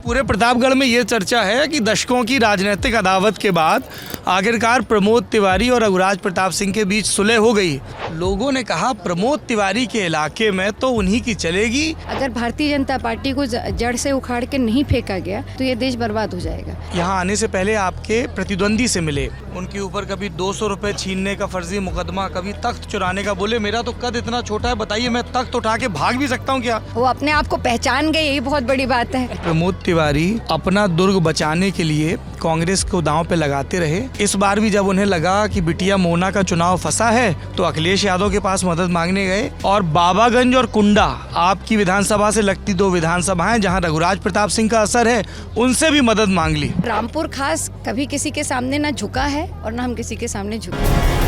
पूरे प्रतापगढ़ में ये चर्चा है कि दशकों की राजनीतिक अदावत के बाद आखिरकार प्रमोद तिवारी और रघुराज प्रताप सिंह के बीच सुलह हो गई। लोगों ने कहा प्रमोद तिवारी के इलाके में तो उन्हीं की चलेगी। अगर भारतीय जनता पार्टी को जड़ से उखाड़ के नहीं फेंका गया तो ये देश बर्बाद हो जाएगा। यहाँ आने से पहले आपके प्रतिद्वंदी से मिले, उनके ऊपर कभी 200 रुपए छीनने का फर्जी मुकदमा, कभी तख्त चुराने का। बोले मेरा तो कद इतना छोटा है, बताइए मैं तख्त उठा के भाग भी सकता हूँ क्या? वो अपने आप को पहचान गए, यही बहुत बड़ी बात है। प्रमोद तिवारी अपना दुर्ग बचाने के लिए कांग्रेस को दांव पे लगाते रहे। इस बार भी जब उन्हें लगा कि बिटिया मोना का चुनाव फंसा है तो अखिलेश यादव के पास मदद मांगने गए और बाबागंज और कुंडा, आपकी विधानसभा से लगती दो विधानसभाएं जहां रघुराज प्रताप सिंह का असर है, उनसे भी मदद मांग ली। रामपुर खास कभी किसी के सामने ना झुका है और ना हम किसी के सामने झुके।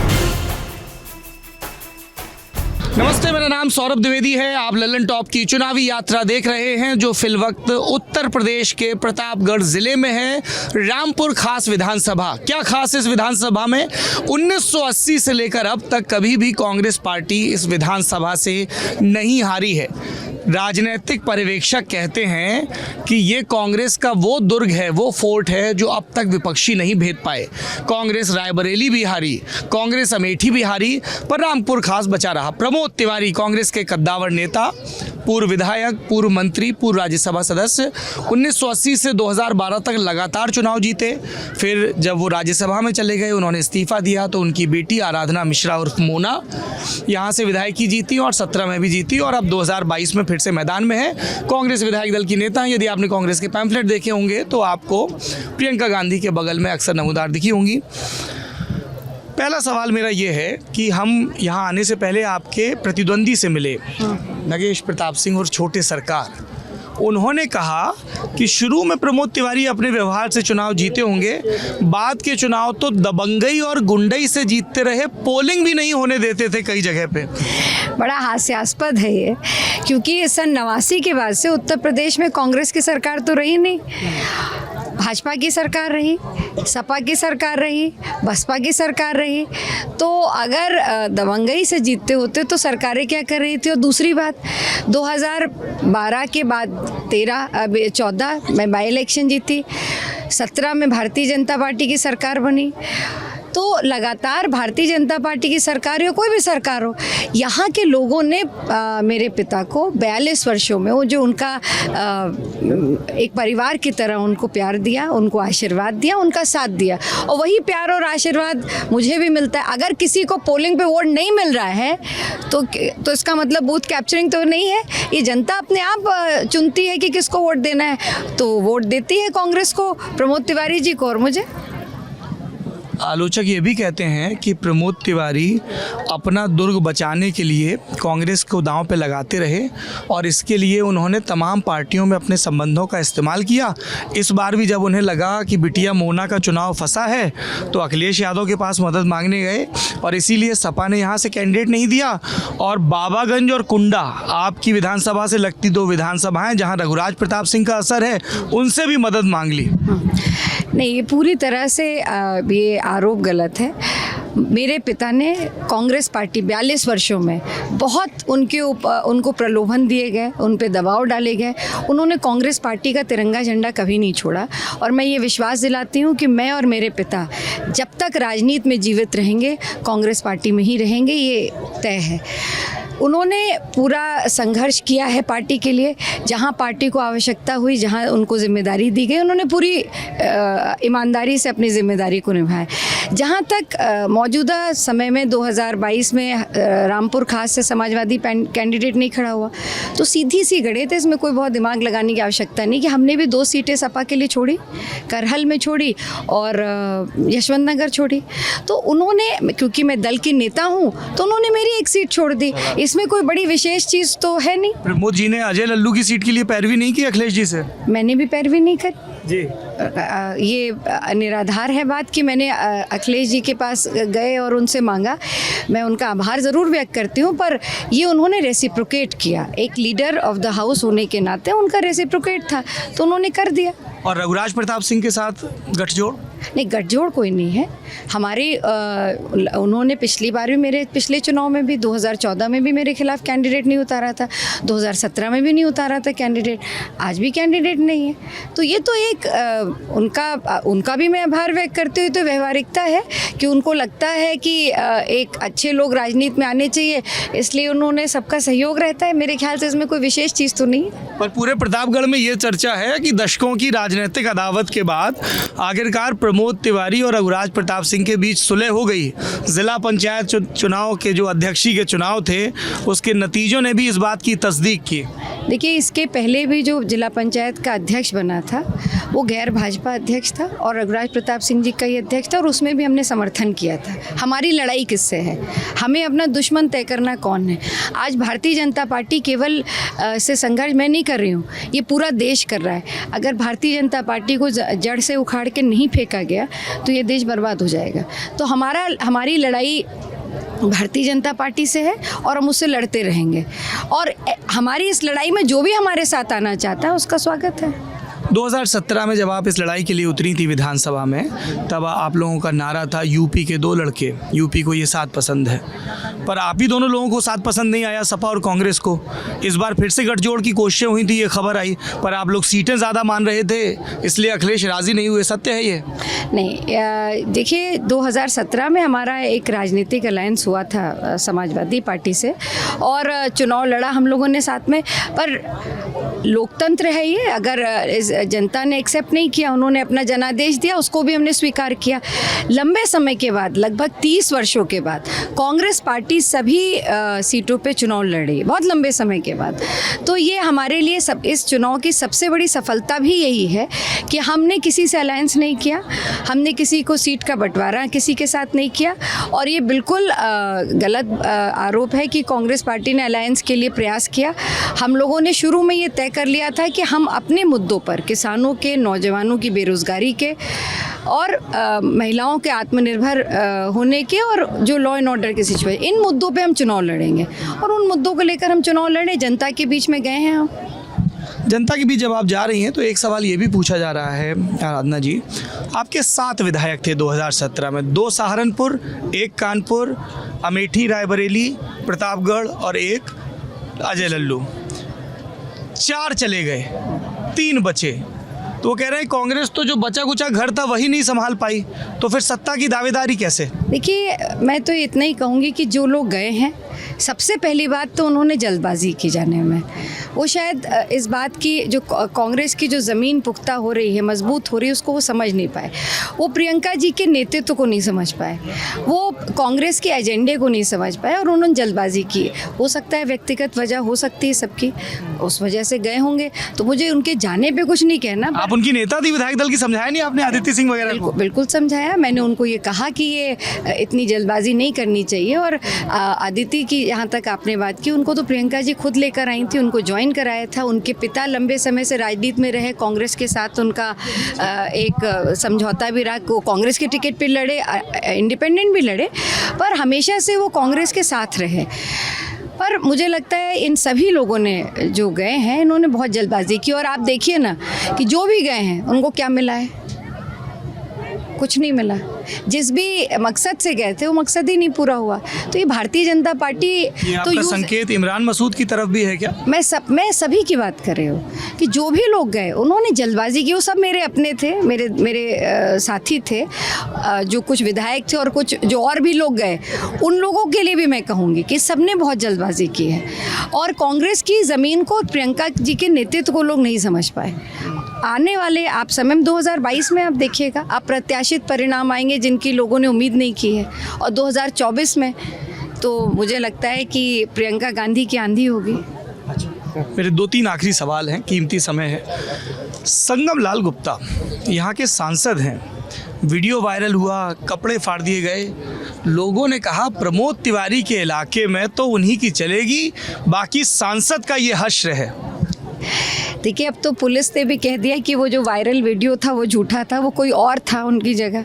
नमस्ते, मेरा नाम सौरभ द्विवेदी है। आप लल्लन टॉप की चुनावी यात्रा देख रहे हैं जो फिलवक्त उत्तर प्रदेश के प्रतापगढ़ जिले में है। रामपुर खास विधानसभा। क्या खास इस विधानसभा में? 1980 से लेकर अब तक कभी भी कांग्रेस पार्टी इस विधानसभा से नहीं हारी है। राजनीतिक पर्यवेक्षक कहते हैं कि ये कांग्रेस का वो दुर्ग है, वो फोर्ट है जो अब तक विपक्षी नहीं भेद पाए। कांग्रेस रायबरेली भी हारी, कांग्रेस अमेठी भी हारी, पर रामपुर खास बचा रहा। प्रमोद तिवारी कांग्रेस के कद्दावर नेता, पूर्व विधायक, पूर्व मंत्री, पूर्व राज्यसभा सदस्य, 1980 से 2012 तक लगातार चुनाव जीते। फिर जब वो राज्यसभा में चले गए, उन्होंने इस्तीफा दिया तो उनकी बेटी आराधना मिश्रा उर्फ मोना यहाँ से विधायकी जीती और 17 में भी जीती और अब 2022 में फिर से मैदान में है। कांग्रेस विधायक दल की नेता हैं। यदि आपने कांग्रेस के पैम्फलेट देखे होंगे तो आपको प्रियंका गांधी के बगल में अक्सर नमूदार दिखी होंगी। पहला सवाल मेरा ये है कि हम यहाँ आने से पहले आपके प्रतिद्वंदी से मिले, नगेश प्रताप सिंह और छोटे सरकार। उन्होंने कहा कि शुरू में प्रमोद तिवारी अपने व्यवहार से चुनाव जीते होंगे, बाद के चुनाव तो दबंगई और गुंडई से जीतते रहे, पोलिंग भी नहीं होने देते थे कई जगह पे। बड़ा हास्यास्पद है ये, क्योंकि सन 89 के बाद से उत्तर प्रदेश में कांग्रेस की सरकार तो रही नहीं। भाजपा की सरकार रही, सपा की सरकार रही, बसपा की सरकार रही। तो अगर दबंगई से जीतते होते तो सरकारें क्या कर रही थी? और दूसरी बात, 2012 के बाद 14 में बाई इलेक्शन जीती, 17 में भारतीय जनता पार्टी की सरकार बनी। तो लगातार भारतीय जनता पार्टी की सरकार हो, कोई भी सरकार हो, यहाँ के लोगों ने मेरे पिता को 42 वर्षों में वो जो उनका एक परिवार की तरह उनको प्यार दिया, उनको आशीर्वाद दिया, उनका साथ दिया, और वही प्यार और आशीर्वाद मुझे भी मिलता है। अगर किसी को पोलिंग पे वोट नहीं मिल रहा है तो इसका मतलब बूथ कैप्चरिंग तो नहीं है। ये जनता अपने आप चुनती है कि किसको वोट देना है, तो वोट देती है कांग्रेस को, प्रमोद तिवारी जी को और मुझे। आलोचक ये भी कहते हैं कि प्रमोद तिवारी अपना दुर्ग बचाने के लिए कांग्रेस को दांव पे लगाते रहे और इसके लिए उन्होंने तमाम पार्टियों में अपने संबंधों का इस्तेमाल किया। इस बार भी जब उन्हें लगा कि बिटिया मोना का चुनाव फंसा है तो अखिलेश यादव के पास मदद मांगने गए और इसीलिए सपा ने यहाँ से कैंडिडेट नहीं दिया और बाबागंज और कुंडा, आपकी विधानसभा से लगती दो विधानसभाएं जहाँ रघुराज प्रताप सिंह का असर है, उनसे भी मदद मांग ली। नहीं, ये पूरी तरह से ये आरोप गलत है। मेरे पिता ने कांग्रेस पार्टी 42 वर्षों में बहुत उनको प्रलोभन दिए गए, उन पे दबाव डाले गए। उन्होंने कांग्रेस पार्टी का तिरंगा झंडा कभी नहीं छोड़ा और मैं ये विश्वास दिलाती हूँ कि मैं और मेरे पिता जब तक राजनीति में जीवित रहेंगे कांग्रेस पार्टी में ही रहेंगे, ये तय है। उन्होंने पूरा संघर्ष किया है पार्टी के लिए, जहां पार्टी को आवश्यकता हुई, जहां उनको जिम्मेदारी दी गई, उन्होंने पूरी ईमानदारी से अपनी जिम्मेदारी को निभाया। जहां तक मौजूदा समय में 2022 में रामपुर खास से समाजवादी कैंडिडेट नहीं खड़ा हुआ तो सीधी सी गणित है, इसमें कोई बहुत दिमाग लगाने की आवश्यकता नहीं कि हमने भी 2 सीटें सपा के लिए छोड़ी, करहल में छोड़ी और यशवंत नगर छोड़ी। तो उन्होंने, क्योंकि मैं दल की नेता हूँ, तो उन्होंने मेरी 1 सीट छोड़ दी। इसमें कोई बड़ी विशेष चीज़ तो है नहीं। प्रमोद जी ने अजय लल्लू की सीट के लिए पैरवी नहीं की अखिलेश जी से? मैंने भी पैरवी नहीं करी जी। ये निराधार है बात कि मैंने अखिलेश जी के पास गए और उनसे मांगा। मैं उनका आभार ज़रूर व्यक्त करती हूँ, पर ये उन्होंने रेसिप्रोकेट किया। एक लीडर ऑफ द हाउस होने के नाते उनका रेसिप्रोकेट था तो उन्होंने कर दिया। और रघुराज प्रताप सिंह के साथ गठजोड़? नहीं, गठजोड़ कोई नहीं है हमारी। उन्होंने पिछली बार भी मेरे पिछले चुनाव में भी 2014 में भी मेरे खिलाफ कैंडिडेट नहीं उतारा था, 2017 में भी नहीं उतारा था कैंडिडेट, आज भी कैंडिडेट नहीं है। तो ये तो एक उनका भी मैं आभार व्यक्त करती हूँ। तो व्यवहारिकता है कि उनको लगता है कि एक अच्छे लोग राजनीति में आने चाहिए, इसलिए उन्होंने सबका सहयोग रहता है। मेरे ख्याल से इसमें कोई विशेष चीज़ तो नहीं है। पर पूरे प्रतापगढ़ में ये चर्चा है कि दशकों की राजनीतिक अदावत के बाद आखिरकार प्रमोद तिवारी और रघुराज प्रताप सिंह के बीच सुलह हो गई। जिला पंचायत चुनाव के जो अध्यक्षी के चुनाव थे, उसके नतीजों ने भी इस बात की तस्दीक की। देखिए, इसके पहले भी जो जिला पंचायत का अध्यक्ष बना था वो गैर भाजपा अध्यक्ष था और रघुराज प्रताप सिंह जी का ही अध्यक्ष था, और उसमें भी हमने समर्थन किया था। हमारी लड़ाई किससे है? हमें अपना दुश्मन तय करना कौन है। आज भारतीय जनता पार्टी केवल से संघर्ष मैं नहीं कर रही हूँ, ये पूरा देश कर रहा है। अगर भारतीय जनता पार्टी को जड़ से उखाड़ के नहीं फेंका गया तो ये देश बर्बाद हो जाएगा। तो हमारी लड़ाई भारतीय जनता पार्टी से है और हम उससे लड़ते रहेंगे, और हमारी इस लड़ाई में जो भी हमारे साथ आना चाहता है उसका स्वागत है। 2017 में जब आप इस लड़ाई के लिए उतरी थी विधानसभा में, तब आप लोगों का नारा था यूपी के 2 लड़के, यूपी को ये साथ पसंद है। पर आप ही दोनों लोगों को साथ पसंद नहीं आया, सपा और कांग्रेस को। इस बार फिर से गठजोड़ की कोशिशें हुई थी, ये खबर आई, पर आप लोग सीटें ज़्यादा मान रहे थे, इसलिए अखिलेश राजी नहीं हुए। सत्य है ये? नहीं, देखिए 2017 में हमारा एक राजनीतिक अलायंस हुआ था समाजवादी पार्टी से, और चुनाव लड़ा हम लोगों ने साथ में। पर लोकतंत्र है ये, अगर जनता ने एक्सेप्ट नहीं किया, उन्होंने अपना जनादेश दिया, उसको भी हमने स्वीकार किया। लंबे समय के बाद, लगभग 30 वर्षों के बाद, कांग्रेस पार्टी सभी सीटों पे चुनाव लड़ी, बहुत लंबे समय के बाद। तो ये हमारे लिए इस चुनाव की सबसे बड़ी सफलता भी यही है कि हमने किसी से अलायंस नहीं किया, हमने किसी को सीट का बंटवारा किसी के साथ नहीं किया। और ये बिल्कुल गलत आरोप है कि कांग्रेस पार्टी ने अलायंस के लिए प्रयास किया। हम लोगों ने शुरू में ये तय कर लिया था कि हम अपने मुद्दों पर, किसानों के, नौजवानों की बेरोजगारी के, और महिलाओं के आत्मनिर्भर होने के, और जो लॉ एंड ऑर्डर की सिचुएशन, इन मुद्दों पे हम चुनाव लड़ेंगे। और उन मुद्दों को लेकर हम चुनाव लड़े, जनता के बीच में गए हैं हम। जनता के बीच जब आप जा रही हैं तो एक सवाल ये भी पूछा जा रहा है आराधना जी, आपके 7 विधायक थे 2017 में, 2 सहारनपुर, 1 कानपुर, अमेठी, रायबरेली, प्रतापगढ़ और 1 अजय लल्लू। 4 चले गए, 3 बचे। तो वो कह रहे हैं कांग्रेस तो जो बचा कुचा घर था वही नहीं संभाल पाई, तो फिर सत्ता की दावेदारी कैसे? देखिए, मैं तो इतना ही कहूँगी कि जो लोग गए हैं, सबसे पहली बात तो उन्होंने जल्दबाजी की जाने में। वो शायद इस बात की, जो कांग्रेस की जो ज़मीन पुख्ता हो रही है, मजबूत हो रही है, उसको वो समझ नहीं पाए। वो प्रियंका जी के नेतृत्व को नहीं समझ पाए, वो कांग्रेस के एजेंडे को नहीं समझ पाए, और उन्होंने जल्दबाजी की। हो सकता है व्यक्तिगत वजह हो सकती है सबकी, उस वजह से गए होंगे। तो मुझे उनके जाने पे कुछ नहीं कहना। आप उनकी नेता थी विधायक दल की, समझाया नहीं आपने आदित्य सिंह वगैरह को? बिल्कुल समझाया, मैंने उनको ये कहा कि ये इतनी जल्दबाजी नहीं करनी चाहिए। और आदित्य की जहाँ तक आपने बात की, उनको तो प्रियंका जी खुद लेकर आई थी, उनको ज्वाइन कराया था। उनके पिता लंबे समय से राजनीति में रहे, कांग्रेस के साथ उनका एक समझौता भी रहा। वो कांग्रेस के टिकट पे लड़े, इंडिपेंडेंट भी लड़े, पर हमेशा से वो कांग्रेस के साथ रहे। पर मुझे लगता है इन सभी लोगों ने जो गए हैं, इन्होंने बहुत जल्दबाजी की। और आप देखिए ना कि जो भी गए हैं उनको क्या मिला है, कुछ नहीं मिला। जिस भी मकसद से गए थे वो मकसद ही नहीं पूरा हुआ। तो ये भारतीय जनता पार्टी ये आपका संकेत इमरान मसूद की तरफ भी है क्या? मैं सभी की बात कर रही हूँ कि जो भी लोग गए उन्होंने जल्दबाजी की। वो सब मेरे अपने थे, मेरे साथी थे, जो कुछ विधायक थे और कुछ जो और भी लोग गए, उन लोगों के लिए भी मैं कहूँगी कि सबने बहुत जल्दबाजी की है। और कांग्रेस की ज़मीन को, प्रियंका जी के नेतृत्व को लोग नहीं समझ पाए। आने वाले आप समय में 2022 में आप देखिएगा, अप्रत्याशित परिणाम आएंगे जिनकी लोगों ने उम्मीद नहीं की है। और 2024 में तो मुझे लगता है कि प्रियंका गांधी की आंधी होगी। मेरे 2-3 आखिरी सवाल हैं, कीमती समय है। संगम लाल गुप्ता यहाँ के सांसद हैं, वीडियो वायरल हुआ, कपड़े फाड़ दिए गए, लोगों ने कहा प्रमोद तिवारी के इलाके में तो उन्हीं की चलेगी, बाकी सांसद का ये हश्र है। देखिए, अब तो पुलिस ने भी कह दिया कि वो जो वायरल वीडियो था वो झूठा था, वो कोई और था उनकी जगह।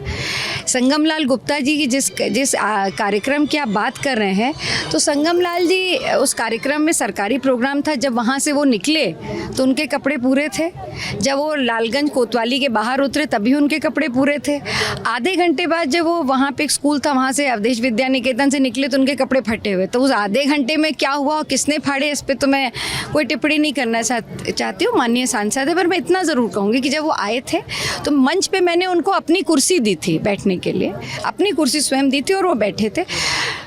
संगम लाल गुप्ता जी की जिस कार्यक्रम की आप बात कर रहे हैं, तो संगम लाल जी उस कार्यक्रम में सरकारी प्रोग्राम था, जब वहाँ से वो निकले तो उनके कपड़े पूरे थे। जब वो लालगंज कोतवाली के बाहर उतरे तभी उनके कपड़े पूरे थे। आधे घंटे बाद जब वो वहाँ पे एक स्कूल था, वहाँ से अवधेश विद्या निकेतन से निकले तो उनके कपड़े फटे हुए। तो उस आधे घंटे में क्या हुआ और किसने फाड़े, इस पर तो मैं कोई टिप्पणी नहीं करना चाहती हूँ, माननीय सांसद है। पर मैं इतना ज़रूर कहूँगी कि जब वो आए थे तो मंच पे मैंने उनको अपनी कुर्सी दी थी बैठने के लिए, अपनी कुर्सी स्वयं दी थी और वो बैठे थे।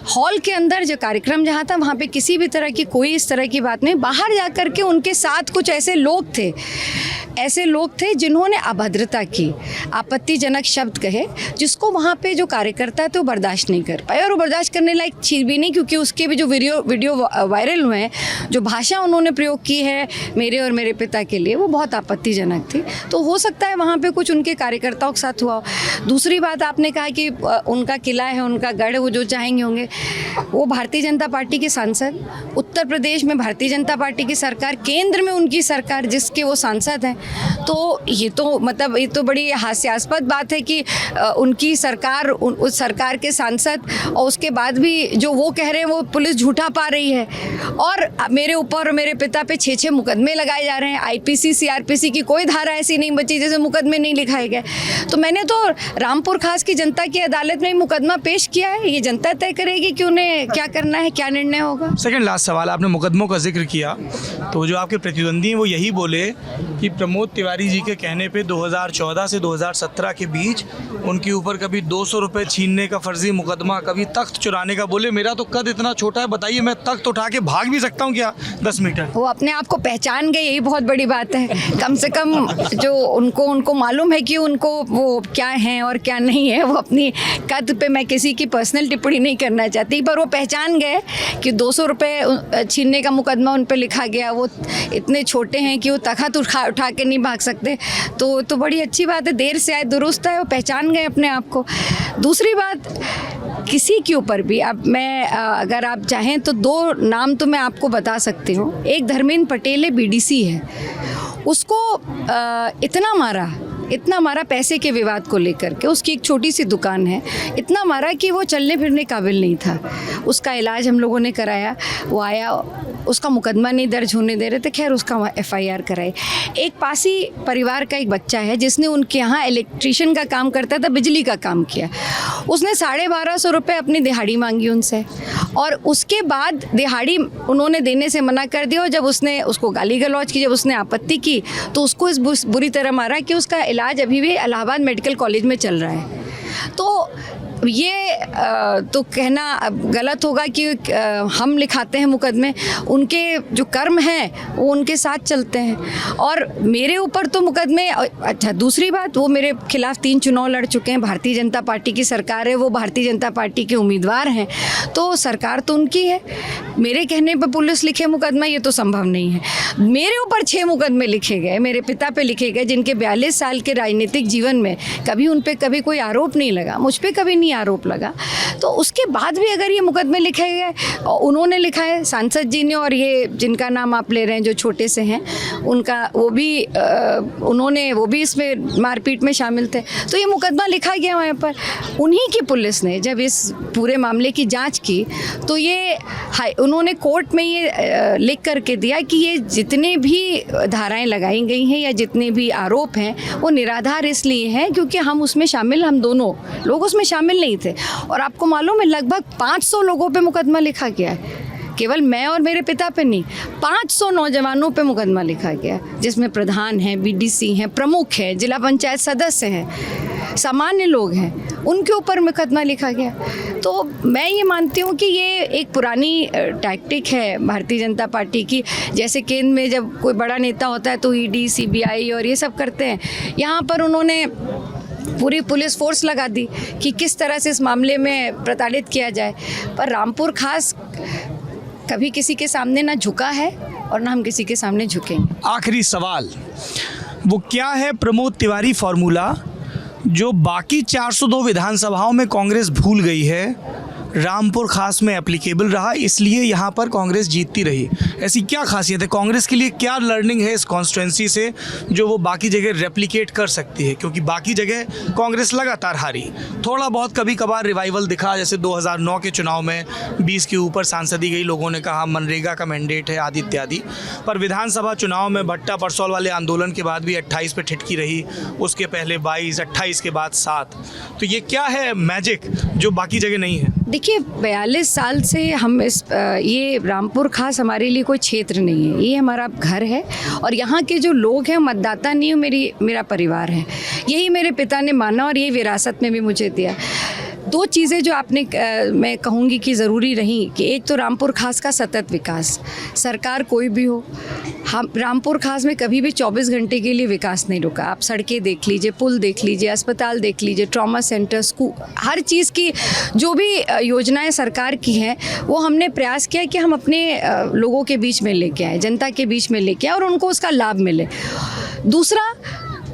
हॉल के अंदर जो कार्यक्रम जहाँ था वहाँ पे किसी भी तरह की कोई इस तरह की बात नहीं। बाहर जा कर के उनके साथ कुछ ऐसे लोग थे जिन्होंने अभद्रता की, आपत्तिजनक शब्द कहे, जिसको वहाँ पे जो कार्यकर्ता थे वो बर्दाश्त नहीं कर पाए। और वो बर्दाश्त करने लायक चीज़ भी नहीं, क्योंकि उसके भी जो वीडियो वायरल हुए हैं, जो भाषा उन्होंने प्रयोग की है मेरे और मेरे पिता के लिए, वो बहुत आपत्तिजनक थी। तो हो सकता है वहाँ पे कुछ उनके कार्यकर्ताओं के साथ हुआ हो। दूसरी बात, आपने कहा कि उनका किला है, उनका गढ़, वो जो चाहेंगे होंगे। वो भारतीय जनता पार्टी के सांसद, उत्तर प्रदेश में भारतीय जनता पार्टी की सरकार, केंद्र में उनकी सरकार जिसके वो सांसद हैं, तो ये तो बड़ी हास्यास्पद बात है कि उनकी सरकार, उस सरकार के सांसद, और उसके बाद भी जो वो कह रहे हैं वो पुलिस झूठा पा रही है। और मेरे ऊपर और मेरे पिता पे 6 मुकदमे लगाए जा रहे हैं। आईपीसी सीआरपीसी की कोई धारा ऐसी नहीं बची जैसे मुकदमे नहीं लिखाए गए। तो मैंने तो रामपुर खास की जनता की अदालत में मुकदमा पेश किया है। ये जनता तय करेगी कि उन्हें क्या करना है, क्या निर्णय होगा। सेकंड लास्ट सवाल, आपने मुकदमों का जिक्र किया, तो जो आपके प्रतिद्वंदी हैं वो यही बोले कि प्रमोद तिवारी जी के कहने पे 2014 से 2017 के बीच उनके ऊपर कभी 200 रुपये छीनने का फर्जी मुकदमा, कभी तख्त चुराने का। बोले मेरा तो कद इतना छोटा है, बताइए मैं तख्त उठा के भाग भी सकता हूँ क्या 10 मीटर? वो अपने आप को पहचान गए, यही बहुत बड़ी बात है। कम से कम जो उनको मालूम है कि उनको वो क्या है और क्या नहीं है। वो अपनी कद पे मैं किसी की पर्सनल टिप्पणी नहीं करना चाहती, पर वो पहचान गए कि 200 रुपये छीनने का मुकदमा उन पे लिखा गया। वो इतने छोटे हैं कि वो तख्त उठा के नहीं भाग सकते। तो बड़ी अच्छी बात है, देर से आए दुरुस्त है, वो पहचान गए अपने आप को। दूसरी बात, किसी के ऊपर भी अब मैं अगर आप चाहें तो 2 नाम तो मैं आपको बता सकती हूँ। एक धर्मेंद्र पटेल है, बीडीसी है, उसको इतना मारा पैसे के विवाद को लेकर के। उसकी एक छोटी सी दुकान है, इतना मारा कि वो चलने फिरने काबिल नहीं था। उसका इलाज हम लोगों ने कराया, वो आया, उसका मुकदमा नहीं दर्ज होने दे रहे थे, खैर उसका FIR कराई। एक पासी परिवार का एक बच्चा है जिसने उनके यहाँ इलेक्ट्रीशियन का काम करता था, बिजली का काम किया। उसने 1250 रुपये अपनी दिहाड़ी मांगी उनसे, और उसके बाद दिहाड़ी उन्होंने देने से मना कर दिया। और जब उसने उसको गाली गलौज की, जब उसने आपत्ति की, तो उसको इस बुरी तरह मारा कि उसका इलाज अभी भी इलाहाबाद मेडिकल कॉलेज में चल रहा है। तो ये तो कहना गलत होगा कि हम लिखाते हैं मुकदमे। उनके जो कर्म हैं वो उनके साथ चलते हैं, और मेरे ऊपर तो मुकदमे। अच्छा, दूसरी बात, वो मेरे खिलाफ 3 चुनाव लड़ चुके हैं। भारतीय जनता पार्टी की सरकार है, वो भारतीय जनता पार्टी के उम्मीदवार हैं, तो सरकार तो उनकी है। मेरे कहने पर पुलिस लिखे मुकदमा, ये तो संभव नहीं है। मेरे ऊपर 6 मुकदमे लिखे गए, मेरे पिता पे लिखे गए, जिनके 42 साल के राजनीतिक जीवन में कभी उन पे कभी कोई आरोप नहीं लगा, मुझ पे कभी नहीं आरोप लगा। तो उसके बाद भी अगर ये मुकदमे लिखे गए, उन्होंने लिखा है, सांसद जी ने, और ये जिनका नाम आप ले रहे हैं जो छोटे से हैं, उनका वो भी इसमें मारपीट में शामिल थे। तो ये मुकदमा लिखा गया वहाँ पर। उन्हीं की पुलिस ने जब इस पूरे मामले की जांच की, तो ये उन्होंने कोर्ट में ये लिख करके दिया कि ये जितने भी धाराएं लगाई गई हैं या जितने भी आरोप हैं, वो निराधार इसलिए हैं क्योंकि हम दोनों लोग उसमें शामिल नहीं थे। और आपको मालूम है, लगभग 500 लोगों पे मुकदमा लिखा गया है, केवल मैं और मेरे पिता पे नहीं, 500 नौजवानों पे मुकदमा लिखा गया, जिसमें प्रधान हैं, बीडीसी हैं, प्रमुख हैं, जिला पंचायत सदस्य हैं, सामान्य लोग हैं, उनके ऊपर मुकदमा लिखा गया। तो मैं ये मानती हूँ कि ये एक पुरानी टैक्टिक है भारतीय जनता पार्टी की। जैसे केंद्र में जब कोई बड़ा नेता होता है तो ED, CBI और ये सब करते हैं, यहाँ पर उन्होंने पूरी पुलिस फोर्स लगा दी कि किस तरह से इस मामले में प्रताड़ित किया जाए। पर रामपुर खास कभी किसी के सामने ना झुका है और ना हम किसी के सामने झुकेंगे। आखिरी सवाल, वो क्या है प्रमोद तिवारी फॉर्मूला जो बाकी 402 विधानसभाओं में कांग्रेस भूल गई है, रामपुर खास में एप्लीकेबल रहा, इसलिए यहाँ पर कांग्रेस जीतती रही। ऐसी क्या खासियत है कांग्रेस के लिए, क्या लर्निंग है इस कॉन्स्टिट्यूंसी से जो वो बाकी जगह रेप्लिकेट कर सकती है? क्योंकि बाकी जगह कांग्रेस लगातार हारी, थोड़ा बहुत कभी कभार रिवाइवल दिखा, जैसे 2009 के चुनाव में 20 के ऊपर सांसदी गई, लोगों ने कहा मनरेगा का मैंडेट है आदि इत्यादि। पर विधानसभा चुनाव में भट्टा परसौल वाले आंदोलन के बाद भी 28 पे ठिठकी रही, उसके पहले 22, 28 के बाद 7। तो ये क्या है मैजिक जो बाकी जगह नहीं है? देखिए 42 साल से हम ये रामपुर खास हमारे लिए कोई क्षेत्र नहीं है, ये हमारा घर है और यहाँ के जो लोग हैं मतदाता नहीं, मेरा परिवार है। यही मेरे पिता ने माना और यही विरासत में भी मुझे दिया। दो चीज़ें जो आपने मैं कहूँगी कि ज़रूरी रही कि एक तो रामपुर खास का सतत विकास, सरकार कोई भी हो, हम रामपुर खास में कभी भी 24 घंटे के लिए विकास नहीं रुका। आप सड़कें देख लीजिए, पुल देख लीजिए, अस्पताल देख लीजिए, ट्रॉमा सेंटर, स्कूल, हर चीज़ की जो भी योजनाएं सरकार की हैं वो हमने प्रयास किया कि हम अपने लोगों के बीच में लेके आए, जनता के बीच में लेके आए और उनको उसका लाभ मिले। दूसरा,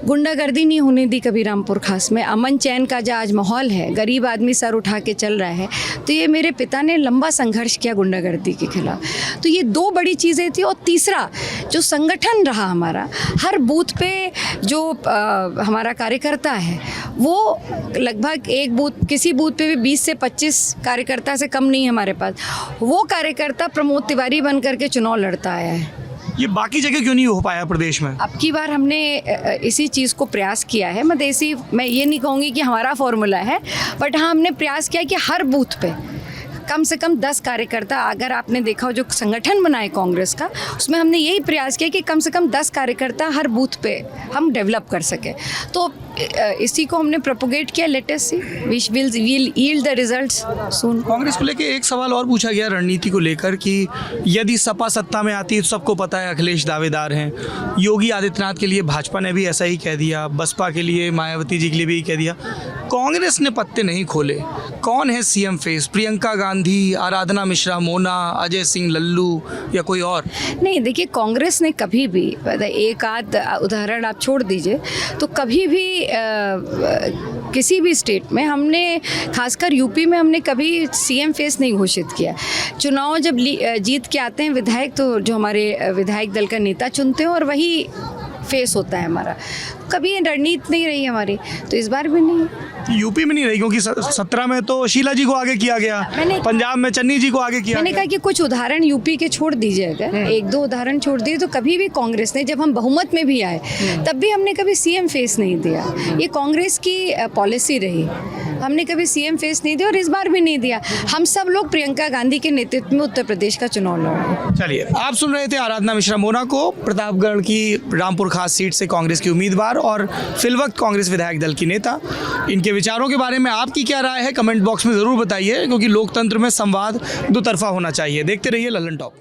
गुंडागर्दी नहीं होने दी कभी रामपुर खास में। अमन चैन का जो आज माहौल है, गरीब आदमी सर उठा के चल रहा है, तो ये मेरे पिता ने लंबा संघर्ष किया गुंडागर्दी के खिलाफ। तो ये दो बड़ी चीज़ें थी। और तीसरा, जो संगठन रहा हमारा, हर बूथ पे जो हमारा कार्यकर्ता है वो लगभग एक बूथ, किसी बूथ पे भी 20 से 25 कार्यकर्ता से कम नहीं है हमारे पास। वो कार्यकर्ता प्रमोद तिवारी बन करके चुनाव लड़ता आया है। ये बाकी जगह क्यों नहीं हो पाया प्रदेश में? अब की बार हमने इसी चीज़ को प्रयास किया है। मैं ये नहीं कहूँगी कि हमारा फॉर्मूला है, बट हाँ हमने प्रयास किया कि हर बूथ पे कम से कम 10 कार्यकर्ता, अगर आपने देखा हो जो संगठन बनाए कांग्रेस का, उसमें हमने यही प्रयास किया कि कम से कम 10 कार्यकर्ता हर बूथ पे हम डेवलप कर सके। तो इसी को हमने प्रोपोगेट किया। Let us see, we will yield the results soon. Congress को लेकर एक सवाल और पूछा गया रणनीति को लेकर कि यदि सपा सत्ता में आती है तो सबको पता है अखिलेश दावेदार हैं, योगी आदित्यनाथ के लिए भाजपा ने भी ऐसा ही कह दिया, बसपा के लिए मायावती जी के लिए भी कह दिया, कांग्रेस ने पत्ते नहीं खोले। कौन है सीएम फेस? प्रियंका गांधी, आराधना मिश्रा मोना, अजय सिंह लल्लू या कोई और? नहीं, देखिए कांग्रेस ने कभी भी, एक आध उदाहरण आप छोड़ दीजिए, तो कभी भी किसी भी स्टेट में हमने, खासकर यूपी में, हमने कभी सीएम फेस नहीं घोषित किया। चुनाव जब जीत के आते हैं विधायक, तो जो हमारे विधायक दल का नेता चुनते हैं और वही फेस होता है हमारा। कभी रणनीति नहीं रही हमारी, तो इस बार भी नहीं। यूपी में नहीं रही क्योंकि 17 में तो शीला जी को आगे किया गया, पंजाब में चन्नी जी को आगे किया। मैंने कहा कि कुछ उदाहरण यूपी के छोड़ दीजिए, अगर एक दो उदाहरण छोड़ दिए, तो कभी भी कांग्रेस ने, जब हम बहुमत में भी आए तब भी हमने कभी सीएम फेस नहीं दिया। ये कांग्रेस की पॉलिसी रही, हमने कभी सीएम फेस नहीं दिया और इस बार भी नहीं दिया। हम सब लोग प्रियंका गांधी के नेतृत्व में उत्तर प्रदेश का चुनाव लड़े। चलिए, आप सुन रहे थे आराधना मिश्रा मोना को, प्रतापगढ़ की रामपुर खास सीट से कांग्रेस की उम्मीदवार और फिलवक्त कांग्रेस विधायक दल की नेता। इनके विचारों के बारे में आपकी क्या राय है कमेंट बॉक्स में ज़रूर बताइए, क्योंकि लोकतंत्र में संवाद दो तरफा होना चाहिए। देखते रहिए लल्लन टॉप।